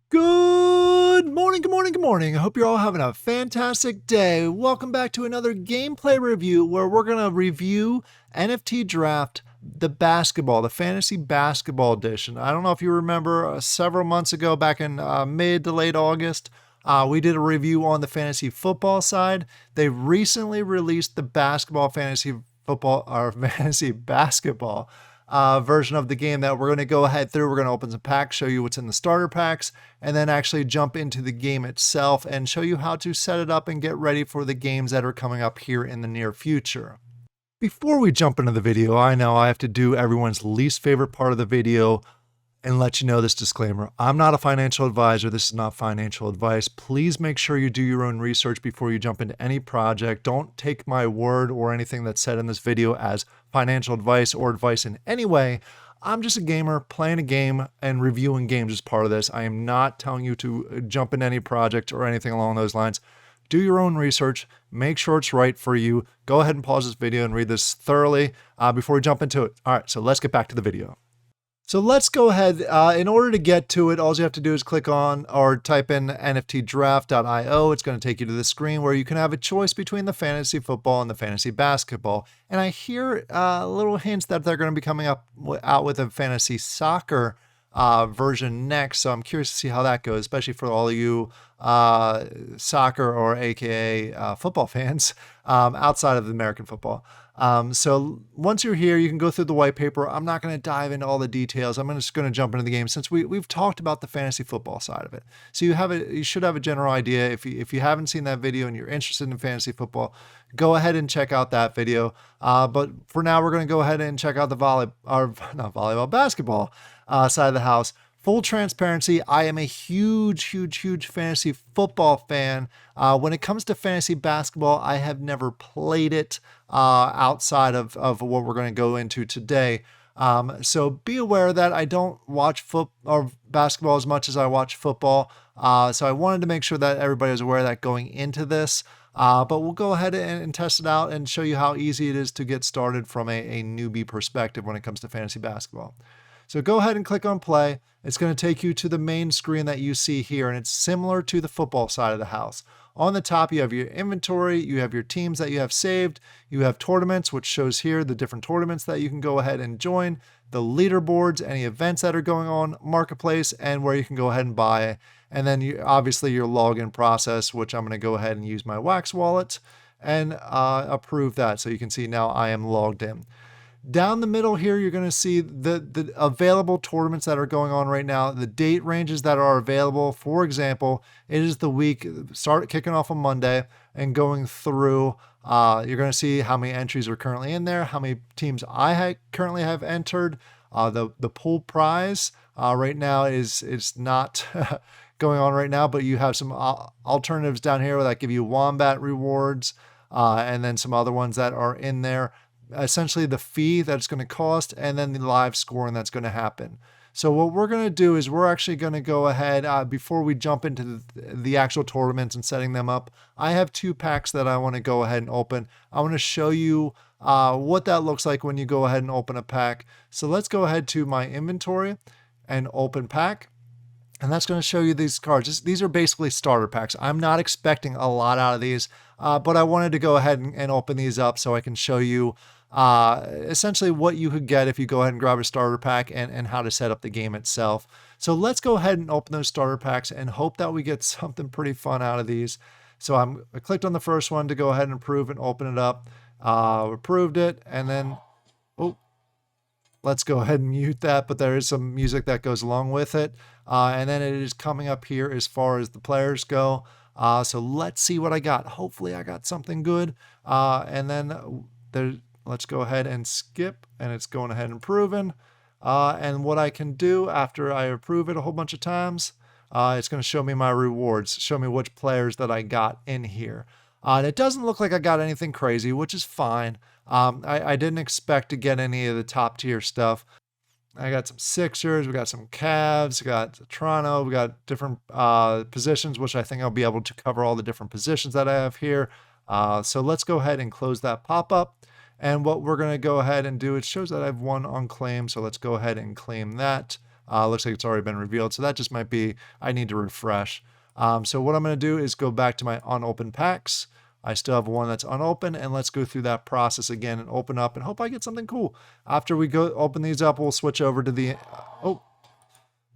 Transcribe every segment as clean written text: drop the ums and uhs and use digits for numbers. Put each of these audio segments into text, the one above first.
Good morning, good morning, good morning. I hope you're all having a fantastic day. Welcome back to another gameplay review where we're going to review NFT Draft the basketball, the fantasy basketball edition. I don't know if you remember several months ago, back in mid to late August, we did a review on the fantasy football side. They recently released the basketball fantasy football or fantasy basketball version of the game that we're going to go ahead through. We're going to open some packs, show you what's in the starter packs, and then actually jump into the game itself and show you how to set it up and get ready for the games that are coming up here in the near future. Before we jump into the video, I know I have to do everyone's least favorite part of the video and let you know this disclaimer. I'm not a financial advisor. This is not financial advice. Please make sure you do your own research before you jump into any project. Don't take my word or anything that's said in this video as financial advice or advice in any way. I'm just a gamer playing a game and reviewing games as part of this. I am not telling you to jump in any project or anything along those lines. Do your own research. Make sure it's right for you. Go ahead and pause this video and read this thoroughly before we jump into it. All right, so let's get back to the video. So let's go ahead. In order to get to it, all you have to do is click on or type in nftdraft.io. It's going to take you to the screen where you can have a choice between the fantasy football and the fantasy basketball. And I hear little hints that they're going to be coming out with a fantasy soccer version next. So I'm curious to see how that goes, especially for all of you soccer or AKA football fans outside of the American football. So once you're here, you can go through the white paper. I'm not going to dive into all the details. I'm just going to jump into the game since we've talked about the fantasy football side of it. So you should have a general idea. If you haven't seen that video and you're interested in fantasy football, go ahead and check out that video. But for now, we're going to go ahead and check out the basketball side of the house. Full transparency, I am a huge fantasy football fan. When it comes to fantasy basketball, I have never played it outside of what we're going to go into today. So be aware that I don't watch basketball as much as I watch football. So I wanted to make sure that everybody is aware of that going into this. But we'll go ahead and test it out and show you how easy it is to get started from a newbie perspective when it comes to fantasy basketball. So go ahead and click on play. It's going to take you to the main screen that you see here, and it's similar to the football side of the house. On the top, you have your inventory, you have your teams that you have saved, you have tournaments, which shows here the different tournaments that you can go ahead and join, the leaderboards, any events that are going on, marketplace, and where you can go ahead and buy. And then obviously your login process, which I'm going to go ahead and use my Wax wallet and approve that. So you can see now I am logged in. Down the middle here, you're going to see the available tournaments that are going on right now, the date ranges that are available. For example, it is the week, start kicking off on Monday and going through. You're going to see how many entries are currently in there, how many teams I currently have entered. The pool prize right now is not going on right now, but you have some alternatives down here that give you Wombat rewards and then some other ones that are in there. Essentially the fee that it's going to cost and then the live scoring that's going to happen. So what we're going to do is we're actually going to go ahead before we jump into the actual tournaments and setting them up. I have two packs that I want to go ahead and open. I want to show you what that looks like when you go ahead and open a pack. So let's go ahead to my inventory and open pack. And that's going to show you these cards. These are basically starter packs. I'm not expecting a lot out of these, but I wanted to go ahead and open these up so I can show you essentially what you could get if you go ahead and grab a starter pack and how to set up the game itself. So let's go ahead and open those starter packs and hope that we get something pretty fun out of these. So I clicked on the first one to go ahead and approve and open it up. Approved it, and then, let's go ahead and mute that, but there is some music that goes along with it. And then it is coming up here as far as the players go. So let's see what I got. Hopefully I got something good. And then let's go ahead and skip, and it's going ahead and proven. And what I can do after I approve it a whole bunch of times, it's going to show me my rewards, show me which players that I got in here. And it doesn't look like I got anything crazy, which is fine. I didn't expect to get any of the top tier stuff. I got some Sixers, we got some Cavs, we got Toronto, we got different positions, which I think I'll be able to cover all the different positions that I have here. So let's go ahead and close that pop-up. And what we're going to go ahead and do, it shows that I've won on claim, so let's go ahead and claim that. Looks like it's already been revealed. So that just might be, I need to refresh. So what I'm going to do is go back to my unopened packs. I still have one that's unopened, and let's go through that process again and open up and hope I get something cool. After we go open these up, we'll switch over to the, oh,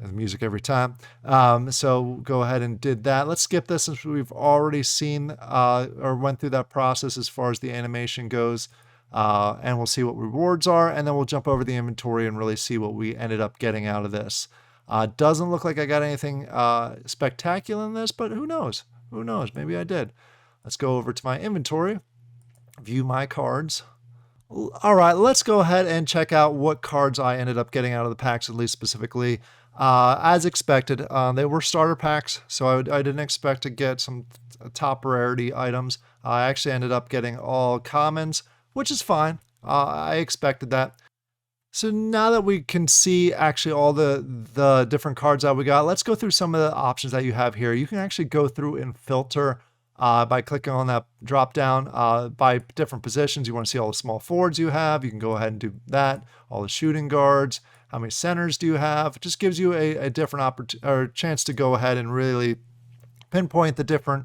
the music every time. So go ahead and did that. Let's skip this since we've already seen or went through that process as far as the animation goes. And we'll see what rewards are, and then we'll jump over the inventory and really see what we ended up getting out of this. Doesn't look like I got anything spectacular in this, but who knows? Who knows? Maybe I did. Let's go over to my inventory, view my cards. All right, let's go ahead and check out what cards I ended up getting out of the packs, at least specifically. As expected, they were starter packs, so I didn't expect to get some top rarity items. I actually ended up getting all commons, which is fine. I expected that. So now that we can see actually all the different cards that we got, let's go through some of the options that you have here. You can actually go through and filter by clicking on that drop down by different positions. You want to see all the small forwards you have. You can go ahead and do that. All the shooting guards. How many centers do you have? It just gives you a different opportunity or chance to go ahead and really pinpoint the different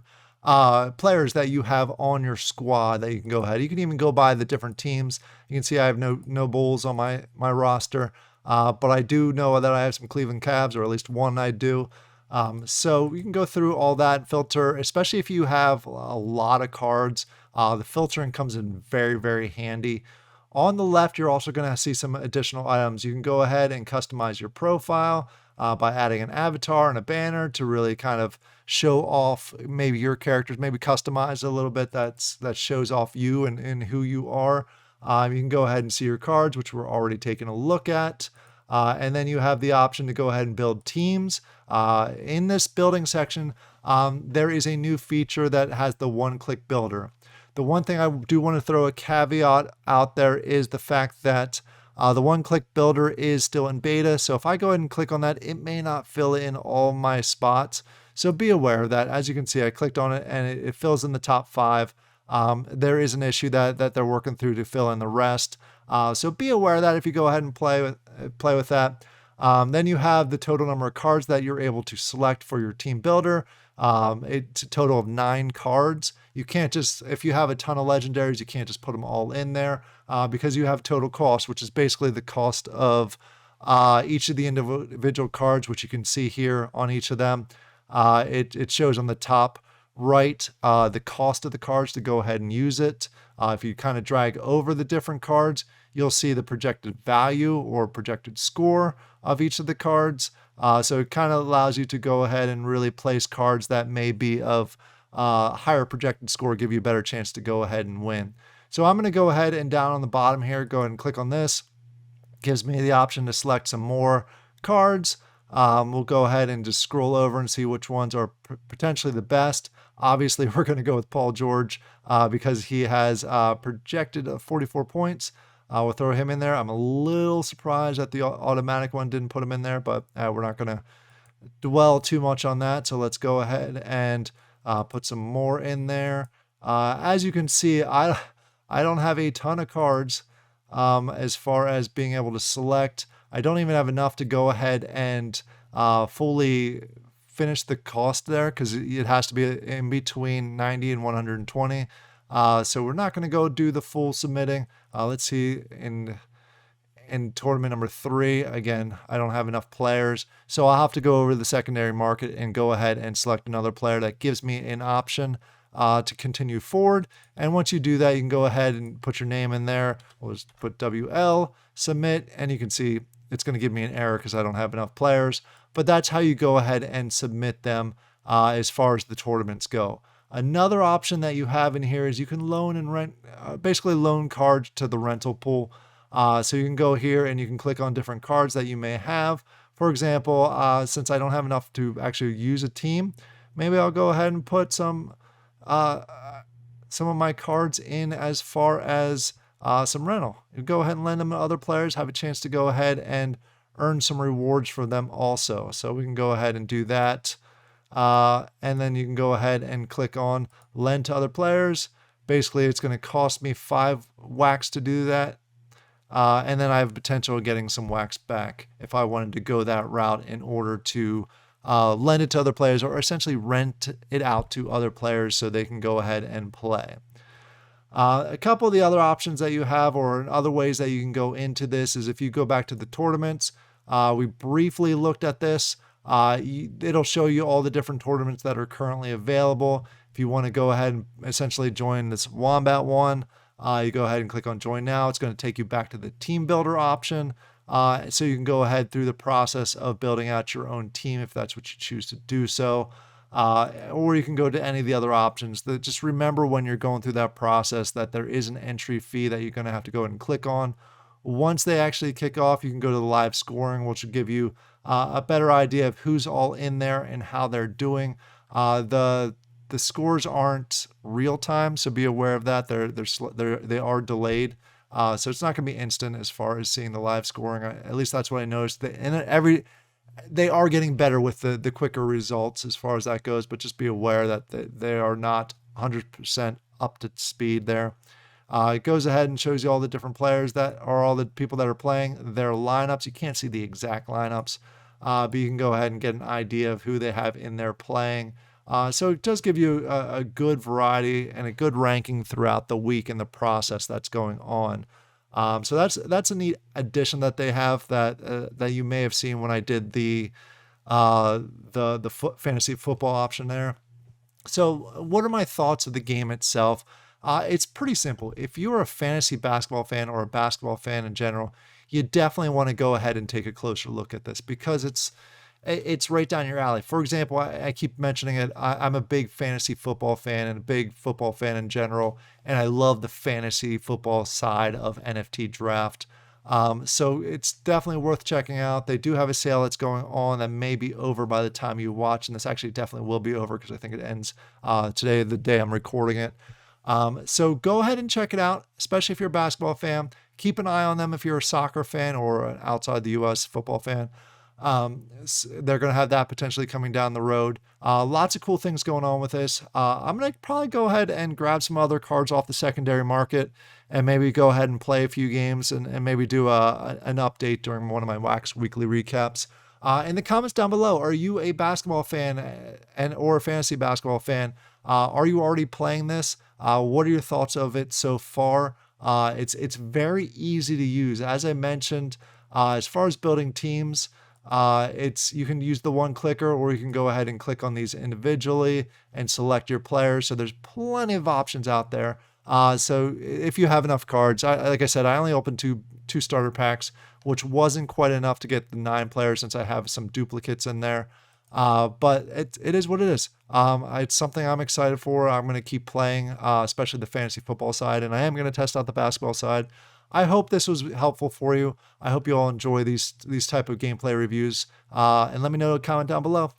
players that you have on your squad that you can go ahead. You can even go by the different teams. You can see I have no Bulls on my roster, but I do know that I have some Cleveland Cavs, or at least one I do. So you can go through all that filter, especially if you have a lot of cards. The filtering comes in very, very handy. On the left, you're also going to see some additional items. You can go ahead and customize your profile by adding an avatar and a banner to really kind of show off maybe your characters, maybe customize a little bit that shows off you and who you are. You can go ahead and see your cards, which we're already taking a look at. And then you have the option to go ahead and build teams. In this building section, there is a new feature that has the one-click builder. The one thing I do want to throw a caveat out there is the fact that the one-click builder is still in beta. So if I go ahead and click on that, it may not fill in all my spots. So be aware of that. As you can see, I clicked on it and it fills in the top 5. There is an issue that they're working through to fill in the rest. So be aware of that if you go ahead and play with that. Then you have the total number of cards that you're able to select for your team builder. It's a total of 9 cards. You can't just, if you have a ton of legendaries, you can't just put them all in there because you have total cost, which is basically the cost of each of the individual cards, which you can see here on each of them. It shows on the top right the cost of the cards to go ahead and use it. If you kind of drag over the different cards, you'll see the projected value or projected score of each of the cards. So it kind of allows you to go ahead and really place cards that may be of higher projected score, give you a better chance to go ahead and win. So I'm going to go ahead and down on the bottom here, go ahead and click on this. Gives me the option to select some more cards. We'll go ahead and just scroll over and see which ones are potentially the best. Obviously, we're going to go with Paul George because he has projected 44 points. We'll throw him in there. I'm a little surprised that the automatic one didn't put him in there, but we're not going to dwell too much on that. So let's go ahead and put some more in there. As you can see, I don't have a ton of cards as far as being able to select. I don't even have enough to go ahead and fully finish the cost there because it has to be in between 90 and 120. So we're not going to go do the full submitting. Let's see in tournament number 3, again, I don't have enough players. So I'll have to go over to the secondary market and go ahead and select another player that gives me an option to continue forward. And once you do that, you can go ahead and put your name in there. We'll just put WL, submit, and you can see it's going to give me an error because I don't have enough players. But that's how you go ahead and submit them as far as the tournaments go. Another option that you have in here is you can loan and rent, basically loan cards to the rental pool. So you can go here and you can click on different cards that you may have. For example, since I don't have enough to actually use a team, maybe I'll go ahead and put some of my cards in as far as some rental. You go ahead and lend them to other players, have a chance to go ahead and earn some rewards for them also. So we can go ahead and do that. And then you can go ahead and click on lend to other players. Basically, it's going to cost me 5 wax to do that. And then I have potential of getting some wax back if I wanted to go that route in order to lend it to other players or essentially rent it out to other players so they can go ahead and play. A couple of the other options that you have or other ways that you can go into this is if you go back to the tournaments. We briefly looked at this. It'll show you all the different tournaments that are currently available. If you want to go ahead and essentially join this Wombat one, you go ahead and click on join now. It's going to take you back to the team builder option. So you can go ahead through the process of building out your own team if that's what you choose to do so. Or you can go to any of the other options. Just remember when you're going through that process that there is an entry fee that you're going to have to go ahead and click on. Once they actually kick off, you can go to the live scoring, which will give you a better idea of who's all in there and how they're doing. The scores aren't real time, so be aware of that. They are delayed, so it's not going to be instant as far as seeing the live scoring. At least that's what I noticed. They are getting better with the quicker results as far as that goes, but just be aware that they are not 100% up to speed there. It goes ahead and shows you all the different players that are all the people that are playing, their lineups. You can't see the exact lineups, but you can go ahead and get an idea of who they have in there playing. So it does give you a good variety and a good ranking throughout the week in the process that's going on. So that's a neat addition that they have that you may have seen when I did the fantasy football option there. So what are my thoughts of the game itself? It's pretty simple. If you're a fantasy basketball fan or a basketball fan in general, you definitely want to go ahead and take a closer look at this because it's right down your alley. For example, I keep mentioning it. I'm a big fantasy football fan and a big football fan in general, and I love the fantasy football side of NFT Draft. So it's definitely worth checking out. They do have a sale that's going on that may be over by the time you watch, and this actually definitely will be over because I think it ends today, the day I'm recording it. So go ahead and check it out, especially if you're a basketball fan. Keep an eye on them if you're a soccer fan or an outside the U.S. football fan. They're going to have that potentially coming down the road. Lots of cool things going on with this. I'm going to probably go ahead and grab some other cards off the secondary market and maybe go ahead and play a few games and maybe do an update during one of my Wax weekly recaps. In the comments down below, are you a basketball fan or a fantasy basketball fan? Are you already playing this? What are your thoughts of it so far? It's very easy to use. As I mentioned, as far as building teams, you can use the one clicker or you can go ahead and click on these individually and select your players. So there's plenty of options out there. So if you have enough cards, like I said, I only opened two starter packs, which wasn't quite enough to get the 9 players since I have some duplicates in there. But it is what it is. It's something I'm excited for. I'm going to keep playing, especially the fantasy football side, and I am going to test out the basketball side. I hope this was helpful for you. I hope you all enjoy these type of gameplay reviews. And let me know in a comment down below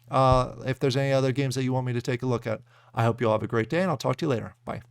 if there's any other games that you want me to take a look at. I hope you all have a great day, and I'll talk to you later. Bye.